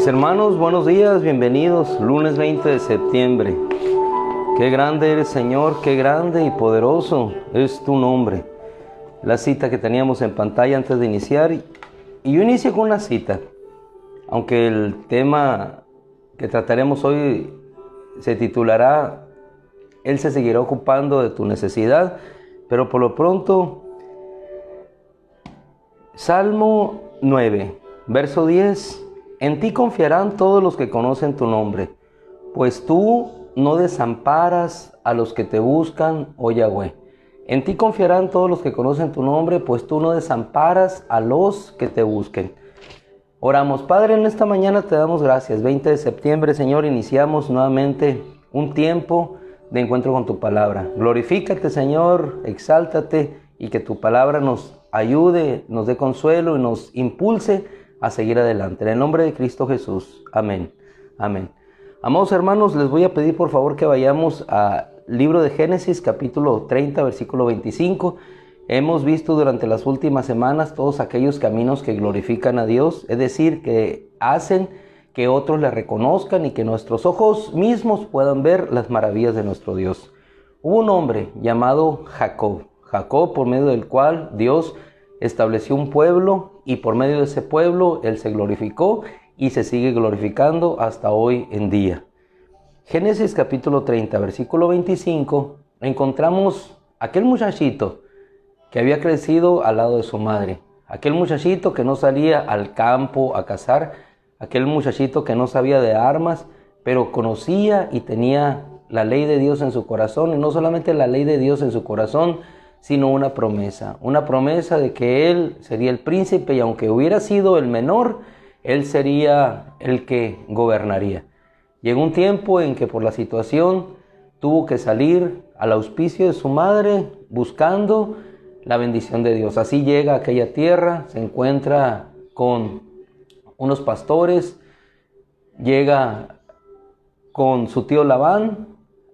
Mis hermanos, buenos días, bienvenidos, lunes 20 de septiembre. Qué grande eres, Señor, qué grande y poderoso es tu nombre. La cita que teníamos en pantalla antes de iniciar, y yo inicio con una cita, aunque el tema que trataremos hoy se titulará Él se seguirá ocupando de tu necesidad, pero por lo pronto, Salmo 9, verso 10. En ti confiarán todos los que conocen tu nombre, pues tú no desamparas a los que te buscan, oh Yahweh. En ti confiarán todos los que conocen tu nombre, pues tú no desamparas a los que te busquen. Oramos. Padre, en esta mañana te damos gracias. 20 de septiembre, Señor, iniciamos nuevamente un tiempo de encuentro con tu palabra. Glorifícate, Señor, exáltate y que tu palabra nos ayude, nos dé consuelo y nos impulse a seguir adelante. En el nombre de Cristo Jesús. Amén. Amén. Amados hermanos, les voy a pedir por favor que vayamos al libro de Génesis, capítulo 30, versículo 25. Hemos visto durante las últimas semanas todos aquellos caminos que glorifican a Dios, es decir, que hacen que otros le reconozcan y que nuestros ojos mismos puedan ver las maravillas de nuestro Dios. Hubo un hombre llamado Jacob, por medio del cual Dios estableció un pueblo y por medio de ese pueblo Él se glorificó y se sigue glorificando hasta hoy en día. Génesis capítulo 30, versículo 25, encontramos aquel muchachito que había crecido al lado de su madre, aquel muchachito que no salía al campo a cazar, aquel muchachito que no sabía de armas, pero conocía y tenía la ley de Dios en su corazón, y no solamente la ley de Dios en su corazón, sino una promesa de que él sería el príncipe y aunque hubiera sido el menor, él sería el que gobernaría. Llegó un tiempo en que por la situación tuvo que salir al auspicio de su madre buscando la bendición de Dios. Así llega a aquella tierra, se encuentra con unos pastores, llega con su tío Labán,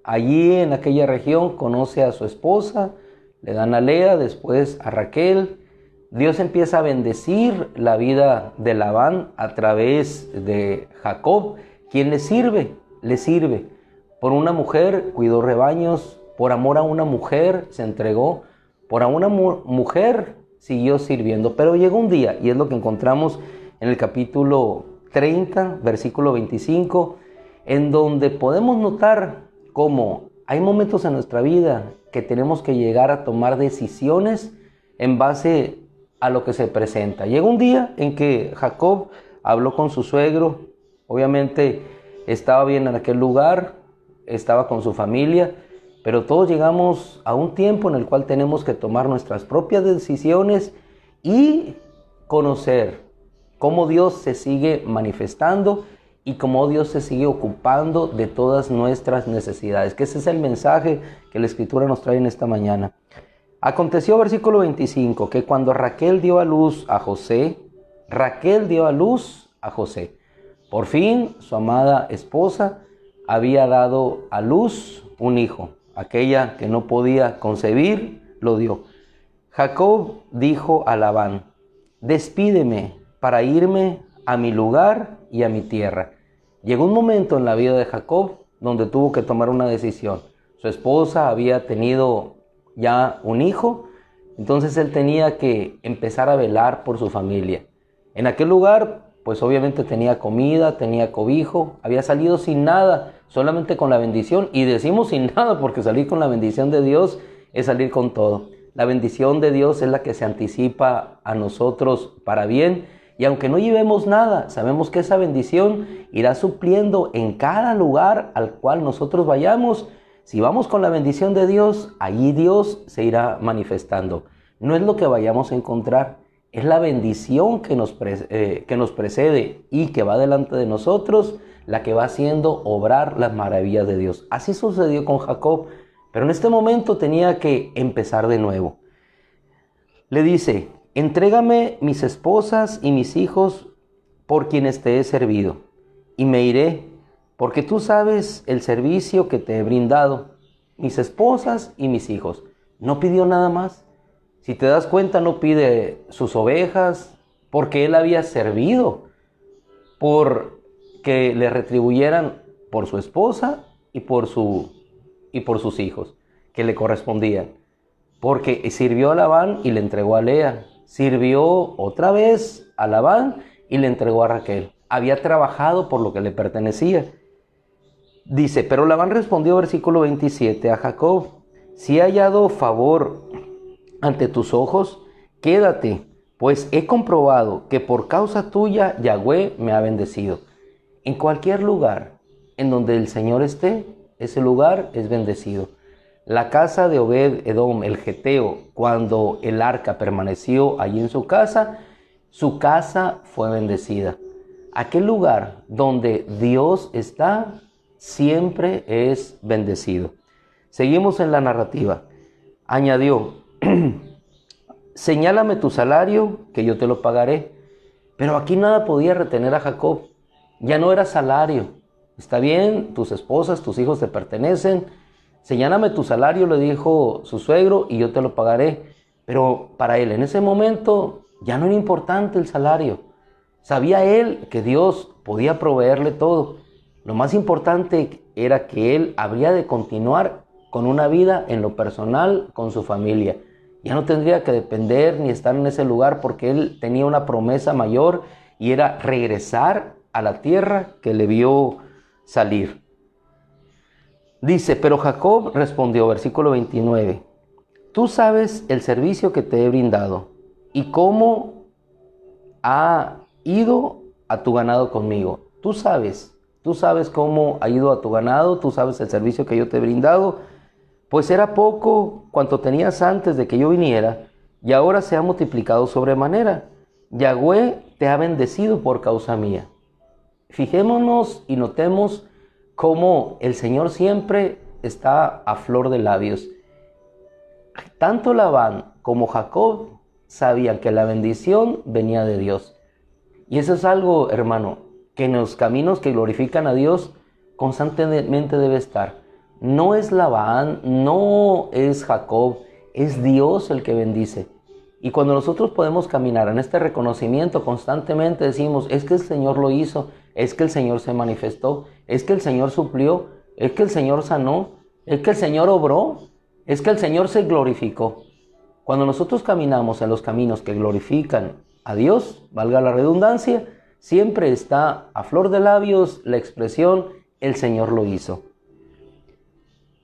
allí en aquella región conoce a su esposa, le dan a Lea, después a Raquel. Dios empieza a bendecir la vida de Labán a través de Jacob, quien le sirve. Por una mujer cuidó rebaños, por amor a una mujer se entregó, por a una mujer siguió sirviendo. Pero llegó un día, y es lo que encontramos en el capítulo 30, versículo 25, en donde podemos notar cómo hay momentos en nuestra vida que tenemos que llegar a tomar decisiones en base a lo que se presenta. Llegó un día en que Jacob habló con su suegro, obviamente estaba bien en aquel lugar, estaba con su familia, pero todos llegamos a un tiempo en el cual tenemos que tomar nuestras propias decisiones y conocer cómo Dios se sigue manifestando y cómo Dios se sigue ocupando de todas nuestras necesidades, que ese es el mensaje que la Escritura nos trae en esta mañana. Aconteció, versículo 25, que cuando Raquel dio a luz a José, por fin su amada esposa había dado a luz un hijo. Aquella que no podía concebir, lo dio. Jacob dijo a Labán: despídeme para irme a mi lugar y a mi tierra. Llegó un momento en la vida de Jacob donde tuvo que tomar una decisión. Su esposa había tenido ya un hijo, entonces él tenía que empezar a velar por su familia. En aquel lugar, pues obviamente tenía comida, tenía cobijo, había salido sin nada, solamente con la bendición. Y decimos sin nada porque salir con la bendición de Dios es salir con todo. La bendición de Dios es la que se anticipa a nosotros para bien. Y aunque no llevemos nada, sabemos que esa bendición irá supliendo en cada lugar al cual nosotros vayamos. Si vamos con la bendición de Dios, allí Dios se irá manifestando. No es lo que vayamos a encontrar, es la bendición que nos precede y que va delante de nosotros, la que va haciendo obrar las maravillas de Dios. Así sucedió con Jacob, pero en este momento tenía que empezar de nuevo. Le dice: entrégame mis esposas y mis hijos por quienes te he servido, y me iré, porque tú sabes el servicio que te he brindado, mis esposas y mis hijos. No pidió nada más. Si te das cuenta, no pide sus ovejas, porque él había servido por que le retribuyeran por su esposa y por sus hijos, que le correspondían. Porque sirvió a Labán y le entregó a Lea. Sirvió otra vez a Labán y le entregó a Raquel. Había trabajado por lo que le pertenecía. Dice, pero Labán respondió, versículo 27, a Jacob: si he hallado favor ante tus ojos, quédate, pues he comprobado que por causa tuya Yahweh me ha bendecido. En cualquier lugar en donde el Señor esté, ese lugar es bendecido. La casa de Obed Edom, el geteo, cuando el arca permaneció allí en su casa fue bendecida. Aquel lugar donde Dios está siempre es bendecido. Seguimos en la narrativa. Añadió: señálame tu salario, que yo te lo pagaré. Pero aquí nada podía retener a Jacob. Ya no era salario. Está bien, tus esposas, tus hijos te pertenecen. Señálame tu salario, le dijo su suegro, y yo te lo pagaré. Pero para él en ese momento ya no era importante el salario. Sabía él que Dios podía proveerle todo. Lo más importante era que él habría de continuar con una vida en lo personal con su familia. Ya no tendría que depender ni estar en ese lugar, porque él tenía una promesa mayor, y era regresar a la tierra que le vio salir. Dice, pero Jacob respondió, versículo 29, tú sabes el servicio que te he brindado y cómo ha ido a tu ganado conmigo. Tú sabes cómo ha ido a tu ganado, tú sabes el servicio que yo te he brindado. Pues era poco cuanto tenías antes de que yo viniera, y ahora se ha multiplicado sobremanera. Yahweh te ha bendecido por causa mía. Fijémonos y notemos cómo el Señor siempre está a flor de labios. Tanto Labán como Jacob sabían que la bendición venía de Dios. Y eso es algo, hermano, que en los caminos que glorifican a Dios constantemente debe estar. No es Labán, no es Jacob, es Dios el que bendice. Y cuando nosotros podemos caminar en este reconocimiento, constantemente decimos, es que el Señor lo hizo, es que el Señor se manifestó, es que el Señor suplió, es que el Señor sanó, es que el Señor obró, es que el Señor se glorificó. Cuando nosotros caminamos en los caminos que glorifican a Dios, valga la redundancia, siempre está a flor de labios la expresión, el Señor lo hizo.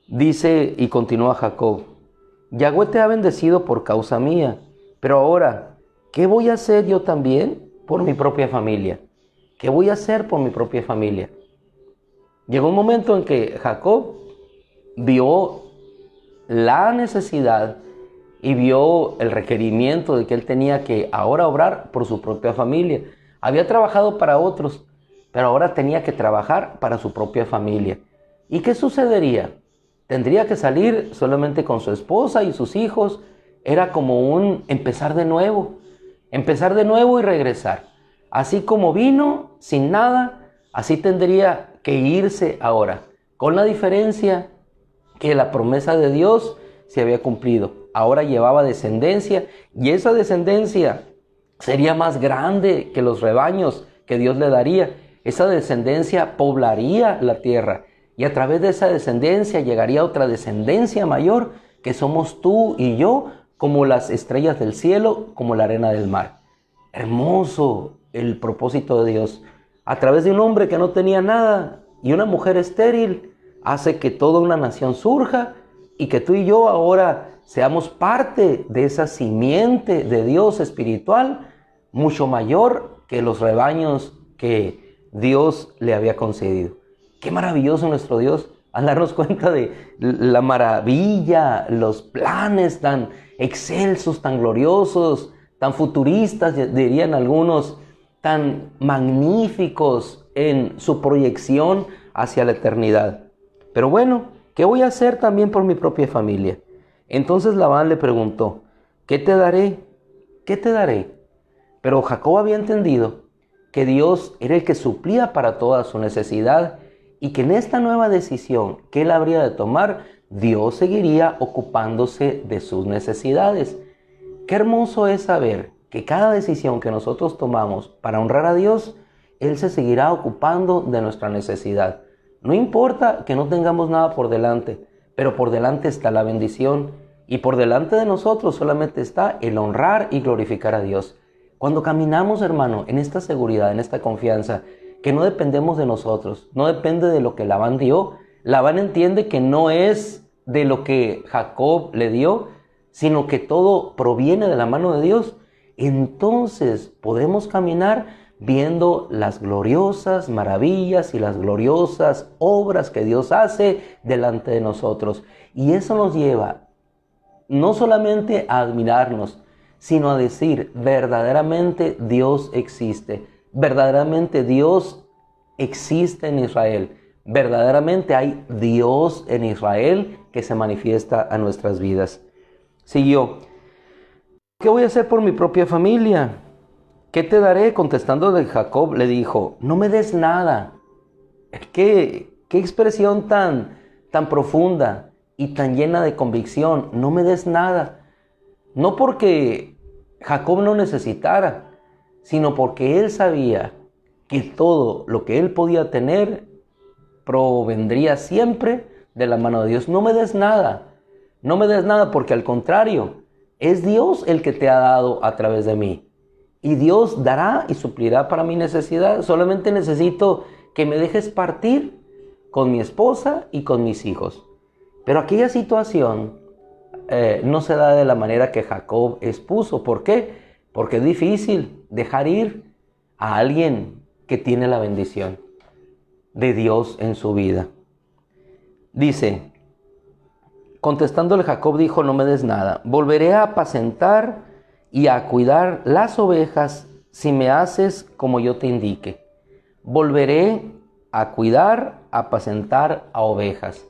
Dice y continúa Jacob, Yahweh te ha bendecido por causa mía, pero ahora, ¿qué voy a hacer yo también por mi propia familia? ¿Qué voy a hacer por mi propia familia? Llegó un momento en que Jacob vio la necesidad y vio el requerimiento de que él tenía que ahora obrar por su propia familia. Había trabajado para otros, pero ahora tenía que trabajar para su propia familia. ¿Y qué sucedería? Tendría que salir solamente con su esposa y sus hijos. Era como un empezar de nuevo y regresar. Así como vino, sin nada, así tendría que irse ahora. Con la diferencia que la promesa de Dios se había cumplido. Ahora llevaba descendencia, y esa descendencia sería más grande que los rebaños que Dios le daría. Esa descendencia poblaría la tierra. Y a través de esa descendencia llegaría otra descendencia mayor, que somos tú y yo, como las estrellas del cielo, como la arena del mar. Hermoso el propósito de Dios. A través de un hombre que no tenía nada y una mujer estéril, hace que toda una nación surja, y que tú y yo ahora seamos parte de esa simiente de Dios espiritual, mucho mayor que los rebaños que Dios le había concedido. Qué maravilloso nuestro Dios, al darnos cuenta de la maravilla, los planes tan excelsos, tan gloriosos, tan futuristas, dirían algunos, tan magníficos en su proyección hacia la eternidad. Pero bueno, ¿qué voy a hacer también por mi propia familia? Entonces Labán le preguntó, ¿qué te daré? ¿Qué te daré? Pero Jacob había entendido que Dios era el que suplía para toda su necesidad, y que en esta nueva decisión que él habría de tomar, Dios seguiría ocupándose de sus necesidades. Qué hermoso es saber que cada decisión que nosotros tomamos para honrar a Dios Él se seguirá ocupando de nuestra necesidad. No importa que no tengamos nada por delante, pero por delante está la bendición y por delante de nosotros solamente está el honrar y glorificar a Dios. Cuando caminamos, hermano, en esta seguridad, en esta confianza, que no dependemos de nosotros, no depende de lo que Labán dio. Labán entiende que no es de lo que Jacob le dio, sino que todo proviene de la mano de Dios. Entonces podemos caminar viendo las gloriosas maravillas y las gloriosas obras que Dios hace delante de nosotros. Y eso nos lleva no solamente a admirarnos, sino a decir, verdaderamente Dios existe. Verdaderamente Dios existe en Israel. Verdaderamente hay Dios en Israel que se manifiesta a nuestras vidas. Siguió. ¿Qué voy a hacer por mi propia familia? ¿Qué te daré? Contestando de Jacob le dijo, no me des nada. ¿Qué expresión tan profunda y tan llena de convicción? No me des nada. No porque Jacob no necesitara, sino porque él sabía que todo lo que él podía tener provendría siempre de la mano de Dios. No me des nada. No me des nada porque al contrario, es Dios el que te ha dado a través de mí. Y Dios dará y suplirá para mi necesidad. Solamente necesito que me dejes partir con mi esposa y con mis hijos. Pero aquella situación no se da de la manera que Jacob expuso. ¿Por qué? Porque es difícil dejar ir a alguien que tiene la bendición de Dios en su vida. Dice, contestándole Jacob dijo, no me des nada. Volveré a apacentar y a cuidar las ovejas si me haces como yo te indique. Volveré a cuidar, a apacentar a ovejas.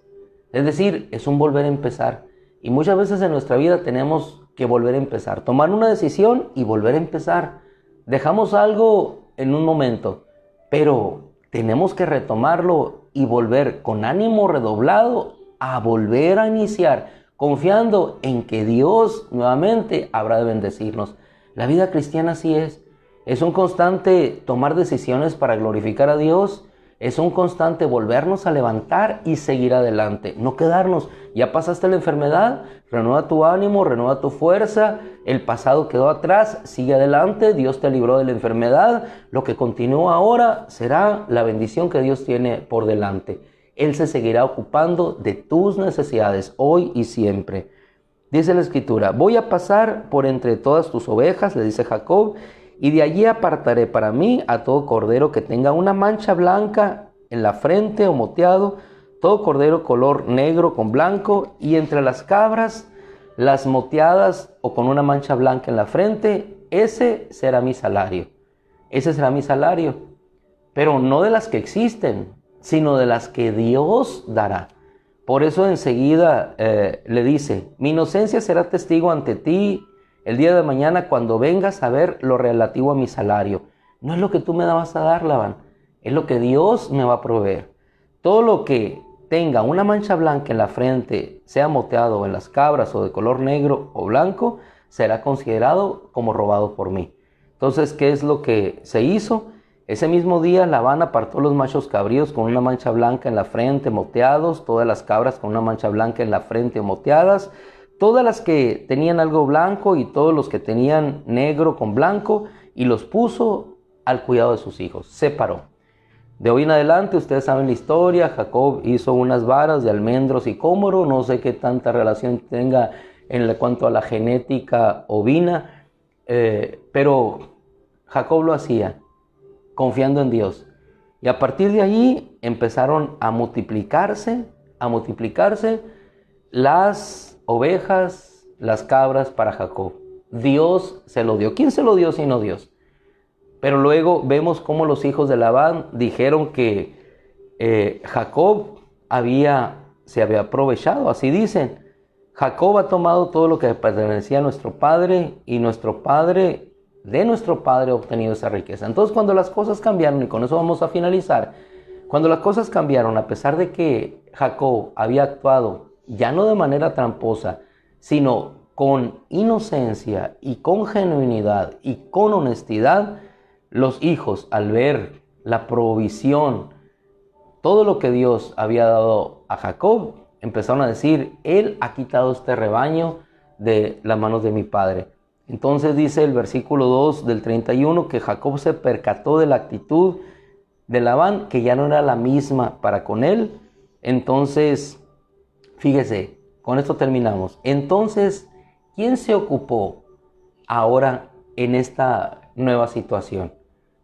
Es decir, es un volver a empezar. Y muchas veces en nuestra vida tenemos que volver a empezar. Tomar una decisión y volver a empezar. Dejamos algo en un momento, pero tenemos que retomarlo y volver con ánimo redoblado a volver a iniciar, confiando en que Dios nuevamente habrá de bendecirnos. La vida cristiana así es un constante tomar decisiones para glorificar a Dios, es un constante volvernos a levantar y seguir adelante, no quedarnos. Ya pasaste la enfermedad, renueva tu ánimo, renueva tu fuerza, el pasado quedó atrás, sigue adelante, Dios te libró de la enfermedad, lo que continúa ahora será la bendición que Dios tiene por delante. Él se seguirá ocupando de tus necesidades hoy y siempre. Dice la Escritura, voy a pasar por entre todas tus ovejas, le dice Jacob, y de allí apartaré para mí a todo cordero que tenga una mancha blanca en la frente o moteado, todo cordero color negro con blanco, y entre las cabras, las moteadas o con una mancha blanca en la frente, ese será mi salario. Ese será mi salario, pero no de las que existen, sino de las que Dios dará. Por eso enseguida le dice, mi inocencia será testigo ante ti el día de mañana cuando vengas a ver lo relativo a mi salario. No es lo que tú me vas a dar, Labán, es lo que Dios me va a proveer. Todo lo que tenga una mancha blanca en la frente, sea moteado en las cabras o de color negro o blanco, será considerado como robado por mí. Entonces, ¿qué es lo que se hizo? Ese mismo día Labán apartó los machos cabríos con una mancha blanca en la frente, moteados, todas las cabras con una mancha blanca en la frente, moteadas, todas las que tenían algo blanco y todos los que tenían negro con blanco, y los puso al cuidado de sus hijos. Separó. De hoy en adelante, ustedes saben la historia, Jacob hizo unas varas de almendros y cómoro, no sé qué tanta relación tenga en cuanto a la genética ovina, pero Jacob lo hacía confiando en Dios. Y a partir de ahí empezaron a multiplicarse las ovejas, las cabras para Jacob. Dios se lo dio. ¿Quién se lo dio sino Dios? Pero luego vemos cómo los hijos de Labán dijeron que Jacob se había aprovechado. Así dicen, Jacob ha tomado todo lo que pertenecía a nuestro padre y nuestro padre de nuestro padre ha obtenido esa riqueza. Entonces, cuando las cosas cambiaron, y con eso vamos a finalizar, cuando las cosas cambiaron, a pesar de que Jacob había actuado ya no de manera tramposa, sino con inocencia y con genuinidad y con honestidad, los hijos, al ver la provisión, todo lo que Dios había dado a Jacob, empezaron a decir, Él ha quitado este rebaño de las manos de mi padre. Entonces dice el versículo 2 del 31 que Jacob se percató de la actitud de Labán, que ya no era la misma para con él. Entonces, fíjese, con esto terminamos. Entonces, ¿quién se ocupó ahora en esta nueva situación?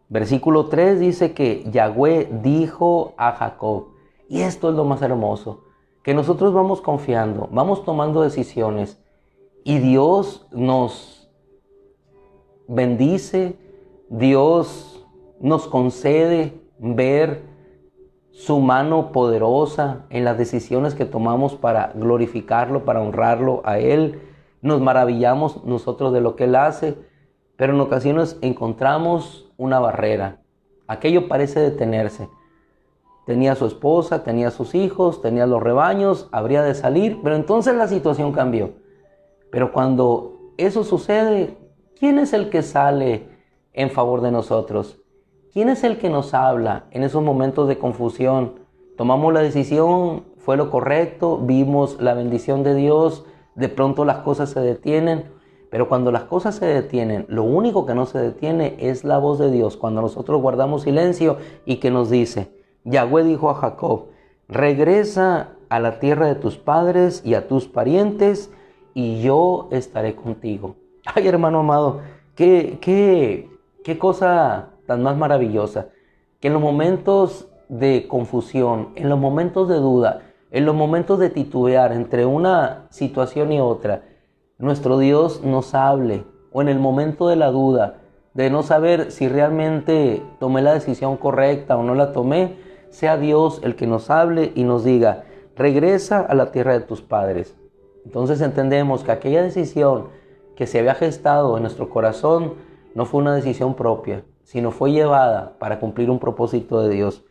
Versículo 3 dice que Yahweh dijo a Jacob, y esto es lo más hermoso, que nosotros vamos confiando, vamos tomando decisiones, y Dios nos bendice, Dios nos concede ver su mano poderosa en las decisiones que tomamos para glorificarlo, para honrarlo a Él. Nos maravillamos nosotros de lo que Él hace, pero en ocasiones encontramos una barrera. Aquello parece detenerse. Tenía su esposa, tenía sus hijos, tenía los rebaños, habría de salir, pero entonces la situación cambió. Pero cuando eso sucede, ¿quién es el que sale en favor de nosotros? ¿Quién es el que nos habla en esos momentos de confusión? Tomamos la decisión, fue lo correcto, vimos la bendición de Dios, de pronto las cosas se detienen, pero cuando las cosas se detienen, lo único que no se detiene es la voz de Dios. Cuando nosotros guardamos silencio y que nos dice, Yahweh dijo a Jacob, regresa a la tierra de tus padres y a tus parientes, y yo estaré contigo. Ay, hermano amado, qué cosa tan más maravillosa, que en los momentos de confusión, en los momentos de duda, en los momentos de titubear entre una situación y otra, nuestro Dios nos hable, o en el momento de la duda, de no saber si realmente tomé la decisión correcta o no la tomé, sea Dios el que nos hable y nos diga, regresa a la tierra de tus padres. Entonces entendemos que aquella decisión que se había gestado en nuestro corazón no fue una decisión propia, sino fue llevada para cumplir un propósito de Dios.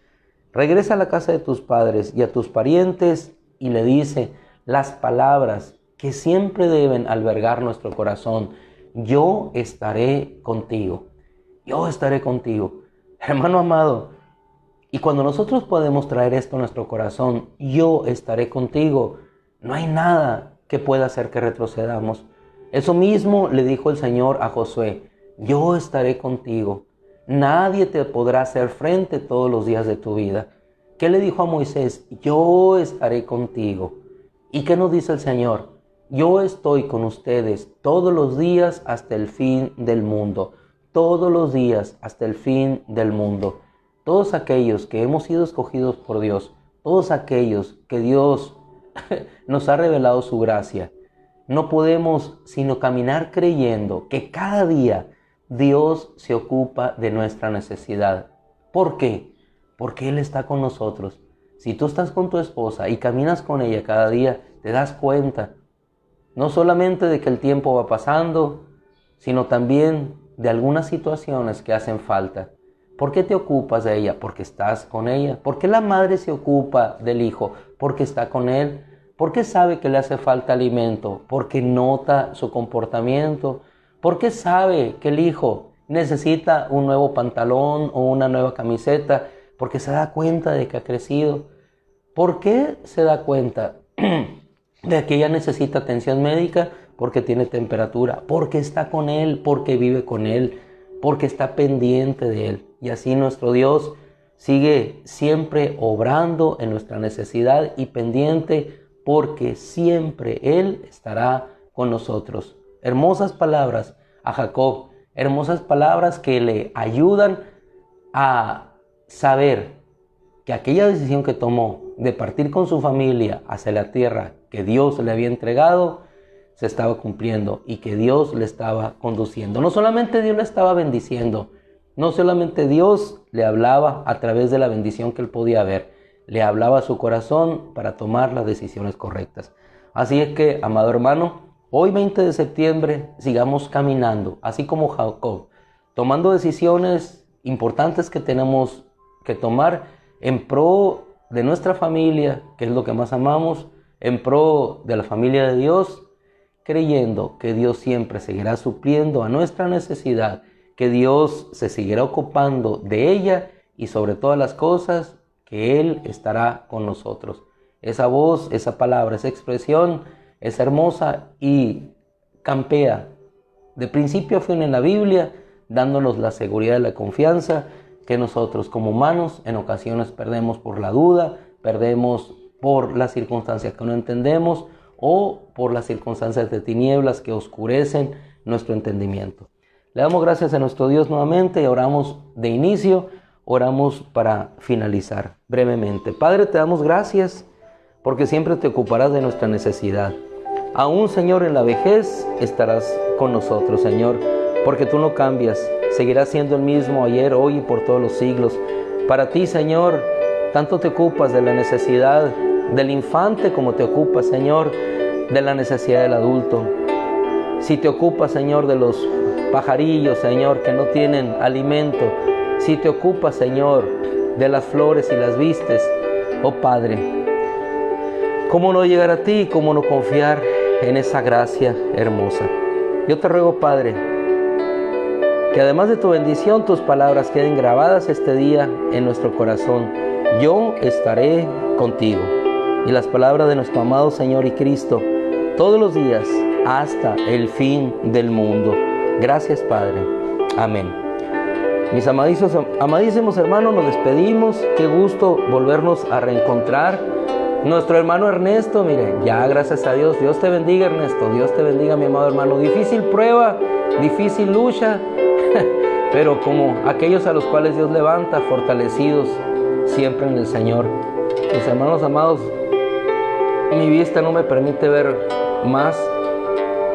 Regresa a la casa de tus padres y a tus parientes, y le dice las palabras que siempre deben albergar nuestro corazón. Yo estaré contigo. Yo estaré contigo. Hermano amado, y cuando nosotros podemos traer esto a nuestro corazón, yo estaré contigo, no hay nada que pueda hacer que retrocedamos. Eso mismo le dijo el Señor a Josué, yo estaré contigo. Nadie te podrá hacer frente todos los días de tu vida. ¿Qué le dijo a Moisés? Yo estaré contigo. ¿Y qué nos dice el Señor? Yo estoy con ustedes todos los días hasta el fin del mundo. Todos los días hasta el fin del mundo. Todos aquellos que hemos sido escogidos por Dios, todos aquellos que Dios nos ha revelado su gracia, no podemos sino caminar creyendo que cada día Dios se ocupa de nuestra necesidad. ¿Por qué? Porque Él está con nosotros. Si tú estás con tu esposa y caminas con ella cada día, te das cuenta no solamente de que el tiempo va pasando, sino también de algunas situaciones que hacen falta. ¿Por qué te ocupas de ella? Porque estás con ella. ¿Por qué la madre se ocupa del hijo? Porque está con él. ¿Por qué sabe que le hace falta alimento? Porque nota su comportamiento. ¿Por qué sabe que el hijo necesita un nuevo pantalón o una nueva camiseta? Porque se da cuenta de que ha crecido. ¿Por qué se da cuenta de que ella necesita atención médica? Porque tiene temperatura. Porque está con él, porque vive con él, porque está pendiente de él. Y así nuestro Dios sigue siempre obrando en nuestra necesidad y pendiente, porque siempre Él estará con nosotros. Hermosas palabras a Jacob, hermosas palabras que le ayudan a saber que aquella decisión que tomó de partir con su familia hacia la tierra que Dios le había entregado, se estaba cumpliendo y que Dios le estaba conduciendo. No solamente Dios le estaba bendiciendo, no solamente Dios le hablaba a través de la bendición que él podía ver, le hablaba a su corazón para tomar las decisiones correctas. Así es que, amado hermano, hoy 20 de septiembre sigamos caminando, así como Jacob, tomando decisiones importantes que tenemos que tomar en pro de nuestra familia, que es lo que más amamos, en pro de la familia de Dios, creyendo que Dios siempre seguirá supliendo a nuestra necesidad, que Dios se seguirá ocupando de ella y sobre todas las cosas que Él estará con nosotros. Esa voz, esa palabra, esa expresión es hermosa y campea de principio a fin en la Biblia, dándonos la seguridad y la confianza que nosotros como humanos en ocasiones perdemos por la duda, perdemos por las circunstancias que no entendemos o por las circunstancias de tinieblas que oscurecen nuestro entendimiento. Le damos gracias a nuestro Dios nuevamente y oramos de inicio, oramos para finalizar brevemente. Padre, te damos gracias porque siempre te ocuparás de nuestra necesidad. Aún, Señor, en la vejez estarás con nosotros, Señor, porque tú no cambias, seguirás siendo el mismo ayer, hoy y por todos los siglos. Para ti, Señor, tanto te ocupas de la necesidad del infante como te ocupas, Señor, de la necesidad del adulto. Si te ocupas, Señor, de los pajarillos, Señor, que no tienen alimento, si te ocupas, Señor, de las flores y las vistes, oh Padre, ¿cómo no llegar a ti? ¿Cómo no confiar en esa gracia hermosa? Yo te ruego, Padre, que además de tu bendición, tus palabras queden grabadas este día en nuestro corazón. Yo estaré contigo. Y las palabras de nuestro amado Señor y Cristo, todos los días, hasta el fin del mundo. Gracias, Padre. Amén. Mis amadísimos hermanos, nos despedimos. Qué gusto volvernos a reencontrar. Nuestro hermano Ernesto, mire, ya gracias a Dios. Dios te bendiga, Ernesto. Dios te bendiga, mi amado hermano. Difícil prueba, difícil lucha, pero como aquellos a los cuales Dios levanta, fortalecidos siempre en el Señor. Mis hermanos amados, mi vista no me permite ver más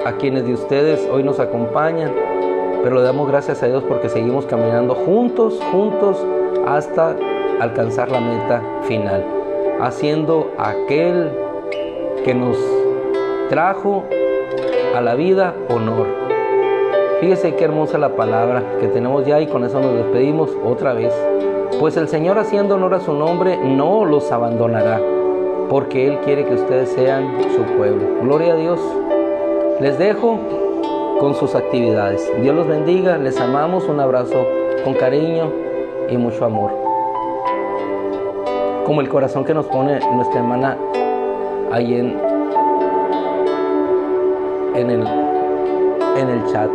a quienes de ustedes hoy nos acompañan, pero le damos gracias a Dios porque seguimos caminando juntos hasta alcanzar la meta final, haciendo aquel que nos trajo a la vida honor. Fíjese qué hermosa la palabra que tenemos ya, y con eso nos despedimos otra vez. Pues el Señor, haciendo honor a su nombre, no los abandonará, porque Él quiere que ustedes sean su pueblo. Gloria a Dios. Les dejo con sus actividades. Dios los bendiga, les amamos, un abrazo con cariño y mucho amor. Como el corazón que nos pone nuestra hermana ahí en el chat.